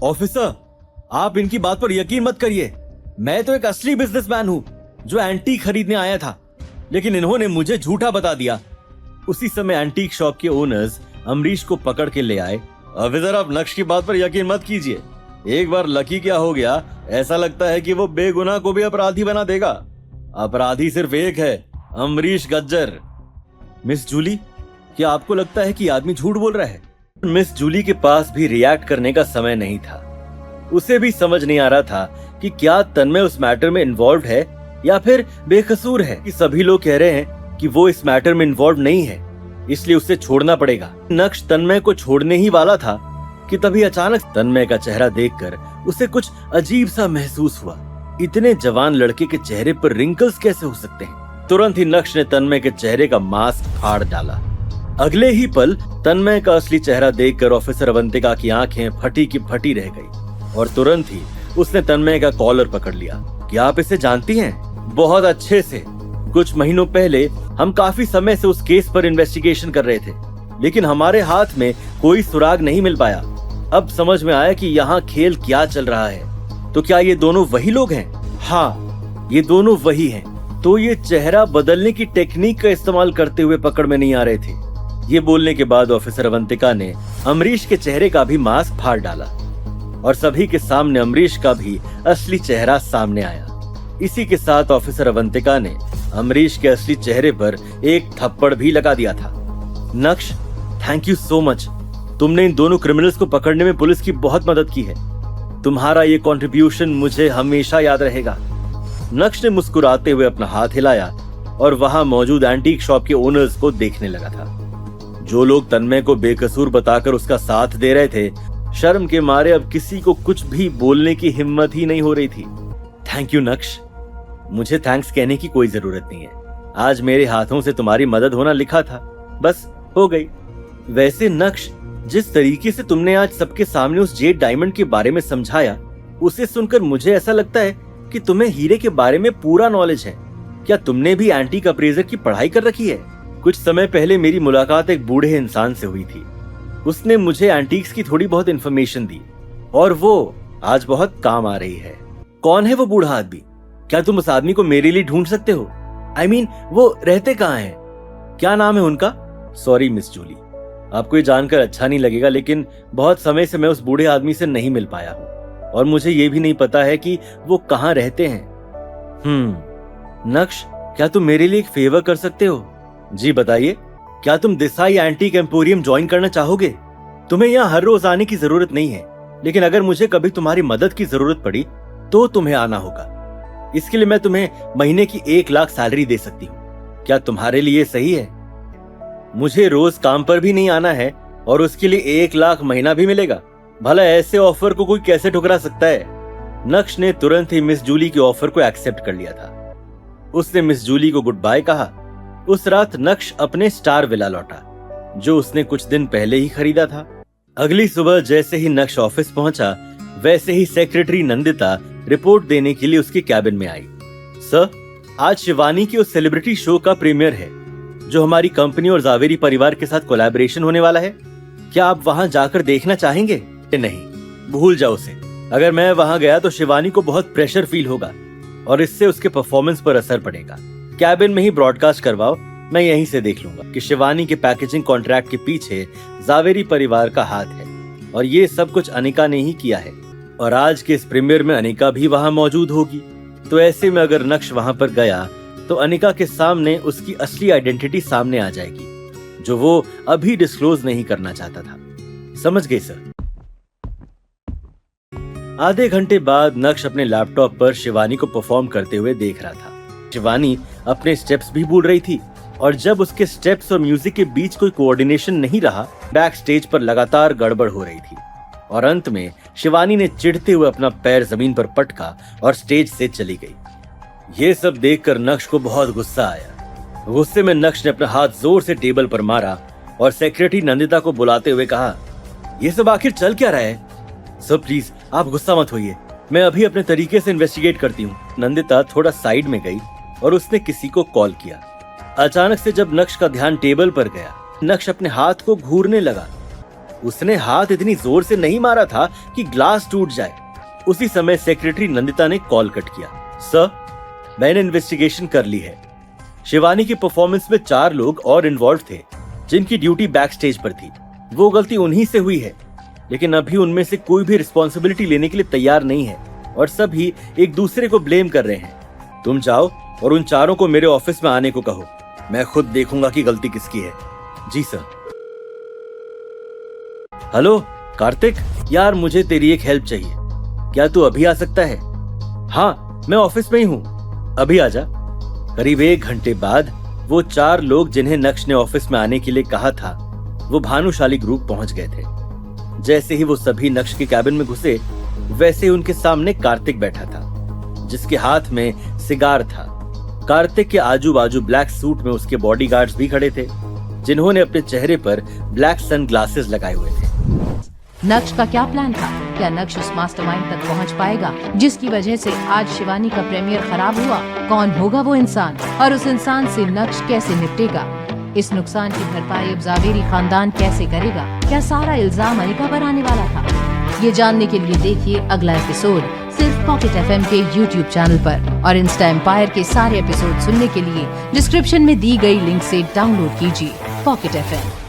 Officer, आप इनकी बात पर यकीन मत करिए। मैं तो एक असली बिजनेसमैन हूँ जो एंटीक खरीदने आया था, लेकिन इन्होंने मुझे झूठा बता दिया। उसी समय एंटीक शॉप के ओनर्स अमरीश को पकड़ के ले आए। ऑफिसर, आप नक्श की बात पर यकीन मत कीजिए। एक बार लकी क्या हो गया, ऐसा लगता है कि वो बेगुनाह को भी अपराधी बना देगा। अपराधी सिर्फ एक है, अमरीश गज्जर। मिस जूली, क्या आपको लगता है कि आदमी झूठ बोल रहा है? मिस जूली के पास भी रिएक्ट करने का समय नहीं था। उसे भी समझ नहीं आ रहा था कि क्या तन्मय उस मैटर में इन्वॉल्व है या फिर बेकसूर है। कि सभी लोग कह रहे हैं कि वो इस मैटर में इन्वॉल्व नहीं है, इसलिए उसे छोड़ना पड़ेगा। नक्श तन्मय को छोड़ने ही वाला था कि तभी अचानक तन्मय का चेहरा देखकर उसे कुछ अजीब सा महसूस हुआ। इतने जवान लड़के के चेहरे पर रिंकल्स कैसे हो सकते हैं? तुरंत ही नक्श ने तन्मय के चेहरे का मास्क फाड़ डाला। अगले ही पल तन्मय का असली चेहरा देखकर ऑफिसर अवंतिका की आंखें फटी की फटी रह गई और तुरंत ही उसने तन्मय का कॉलर पकड़ लिया। क्या आप इसे जानती हैं? बहुत अच्छे से। कुछ महीनों पहले हम काफी समय से उस केस पर इन्वेस्टिगेशन कर रहे थे, लेकिन हमारे हाथ में कोई सुराग नहीं मिल पाया। अब समझ में आया कि यहाँ खेल क्या चल रहा है। तो क्या ये दोनों वही लोग हैं? हाँ, ये दोनों वही हैं। तो ये चेहरा बदलने की टेक्निक का इस्तेमाल करते हुए पकड़ में नहीं आ रहे थे। ये बोलने के बाद ऑफिसर अवंतिका ने अमरीश के चेहरे का भी मास्क फाड़ डाला और सभी के सामने अमरीश का भी असली चेहरा सामने आया। इसी के साथ ऑफिसर अवंतिका ने अमरीश के असली चेहरे पर एक थप्पड़ भी लगा दिया था। नक्श, थैंक यू सो मच। तुमने इन दोनों क्रिमिनल्स को पकड़ने में पुलिस की बहुत मदद की है। तुम्हारा ये कंट्रीब्यूशन मुझे हमेशा याद रहेगा। नक्श ने मुस्कुराते हुए अपना हाथ हिलाया और वहां मौजूद एंटीक शॉप के ओनर्स को देखने लगा था। जो लोग तन्मय को बेकसूर बताकर उसका साथ दे रहे थे, शर्म के मारे अब किसी को कुछ भी बोलने की हिम्मत ही नहीं हो रही थी। थैंक यू नक्श, मुझे थैंक्स कहने की कोई जरूरत नहीं है। आज मेरे हाथों से तुम्हारी मदद होना लिखा था, बस हो गई। वैसे नक्श, जिस तरीके से तुमने आज सबके सामने उस जेड डायमंड के बारे में समझाया, उसे सुनकर मुझे ऐसा लगता है कि तुम्हें हीरे के बारे में पूरा नॉलेज है। क्या तुमने भी एंटीक अप्रेजर की पढ़ाई कर रखी है? कुछ समय पहले मेरी मुलाकात एक बूढ़े इंसान से हुई थी। उसने मुझे एंटीक्स की थोड़ी बहुत इन्फॉर्मेशन दी और वो आज बहुत काम आ रही है। कौन है वो बूढ़ा आदमी? क्या तुम उस आदमी को मेरे लिए ढूंढ सकते हो? I mean, वो रहते कहाँ हैं? क्या नाम है उनका? सॉरी मिस जूली, आपको ये जानकर अच्छा नहीं लगेगा, लेकिन बहुत समय से मैं उस बूढ़े आदमी से नहीं मिल पाया हूँ और मुझे ये भी नहीं पता है कि वो कहाँ रहते हैं। नक्श, क्या तुम मेरे लिए एक फेवर कर सकते हो? जी बताइए। क्या तुम देसाई एंटीक एम्पोरियम ज्वाइन करना चाहोगे? तुम्हें यहाँ हर रोज आने की जरूरत नहीं है, लेकिन अगर मुझे कभी तुम्हारी मदद की जरूरत पड़ी तो तुम्हें आना होगा। इसके लिए मैं तुम्हें महीने की 1 लाख सैलरी दे सकती हूँ। क्या तुम्हारे लिए सही है? मुझे रोज काम पर भी नहीं आना है और उसके लिए 1 लाख महीना भी मिलेगा। भला ऐसे ऑफर को कोई कैसे ठुकरा सकता है? नक्श ने तुरंत ही मिस जूली के ऑफर को एक्सेप्ट कर लिया था। उसने मिस जूली को गुड बाय कहा। उस रात नक्श अपने स्टार विला लौटा, जो उसने कुछ दिन पहले ही खरीदा था। अगली सुबह जैसे ही नक्श ऑफिस पहुंचा, वैसे ही सेक्रेटरी नंदिता रिपोर्ट देने के लिए उसके कैबिन में आई। सर, आज शिवानी की उस सेलिब्रिटी शो का प्रीमियर है, जो हमारी कंपनी और जावेरी परिवार के साथ कोलैबोरेशन होने वाला है। क्या आप वहां जाकर देखना चाहेंगे? नहीं, भूल जाओ उसे। अगर मैं वहां गया तो शिवानी को बहुत प्रेशर फील होगा और इससे उसके परफॉर्मेंस पर असर पड़ेगा। कैबिन में ही ब्रॉडकास्ट करवाओ, मैं यहीं से देख लूंगा कि शिवानी के पैकेजिंग कॉन्ट्रैक्ट के पीछे जावेरी परिवार का हाथ है और ये सब कुछ अनिका ने ही किया है। और आज के इस प्रीमियर में अनिका भी वहां मौजूद होगी। तो ऐसे में अगर नक्श वहां पर गया तो अनिका के सामने उसकी असली आइडेंटिटी सामने आ जाएगी, जो वो अभी डिस्क्लोज नहीं करना चाहता था। समझ गए सर? आधे घंटे बाद नक्श अपने लैपटॉप पर शिवानी को परफॉर्म करते हुए देख रहा था। शिवानी अपने स्टेप्स भी भूल रही थी और जब उसके स्टेप्स और म्यूजिक के बीच कोई कोऑर्डिनेशन नहीं रहा, बैक स्टेज पर लगातार गड़बड़ हो रही थी और अंत में शिवानी ने चिढ़ते हुए अपना पैर जमीन पर पटका और स्टेज से चली गई। ये सब देखकर नक्श को बहुत गुस्सा आया। गुस्से में नक्श ने अपना हाथ जोर से टेबल पर मारा और सेक्रेटरी नंदिता को बुलाते हुए कहा, ये सब आखिर चल क्या रहा है? सर प्लीज आप गुस्सा मत होइए, मैं अभी अपने तरीके से इन्वेस्टिगेट करती हूँ। नंदिता थोड़ा साइड में गई और उसने किसी को कॉल किया। अचानक से जब नक्श का ध्यान टेबल पर गया, नक्श अपने हाथ को घूरने लगा उसने हाथ इतनी जोर से नहीं मारा था कि ग्लास टूट जाए। उसी समय सेक्रेटरी नंदिता ने कॉल कट किया। सर, मैंने इन्वेस्टिगेशन कर ली है। शिवानी की परफॉर्मेंस में 4 लोग और इन्वॉल्व थे जिनकी ड्यूटी बैक स्टेज पर थी। वो गलती उन्हीं से हुई है, लेकिन अभी उनमें से कोई भी रिस्पॉन्सिबिलिटी लेने के लिए तैयार नहीं है और सभी एक दूसरे को ब्लेम कर रहे हैं। तुम जाओ और उन चारों को मेरे ऑफिस में आने को कहो। मैं खुद देखूंगा कि गलती किसकी है। जी सर। हेलो कार्तिक, यार मुझे तेरी एक हेल्प चाहिए। क्या तू अभी आ सकता है? हाँ, मैं ऑफिस में ही हूँ, अभी आजा। करीब 1 घंटे बाद वो 4 लोग जिन्हें नक्श ने ऑफिस में आने के लिए कहा था, वो भानुशाली ग्रुप पहुंच गए थे। जैसे ही वो सभी नक्श के कैबिन में घुसे, वैसे ही उनके सामने कार्तिक बैठा था, जिसके हाथ में सिगार था। कार्तिक के आजू बाजू ब्लैक सूट में उसके बॉडीगार्ड्स भी खड़े थे, जिन्होंने अपने चेहरे पर ब्लैक सन ग्लासेस लगाए हुए थे। नक्श का क्या प्लान था? क्या नक्श उस मास्टरमाइंड तक पहुंच पाएगा जिसकी वजह से आज शिवानी का प्रीमियर खराब हुआ? कौन होगा वो इंसान और उस इंसान से नक्श कैसे निपटेगा? इस नुकसान की भरपाई अब जावेरी खानदान कैसे करेगा? क्या सारा इल्जाम अनिका पर आने वाला था? ये जानने के लिए देखिए अगला एपिसोड सिर्फ पॉकेट FM के YouTube चैनल पर, और इंस्टा एम्पायर के सारे एपिसोड सुनने के लिए डिस्क्रिप्शन में दी गई लिंक से डाउनलोड कीजिए पॉकेट FM।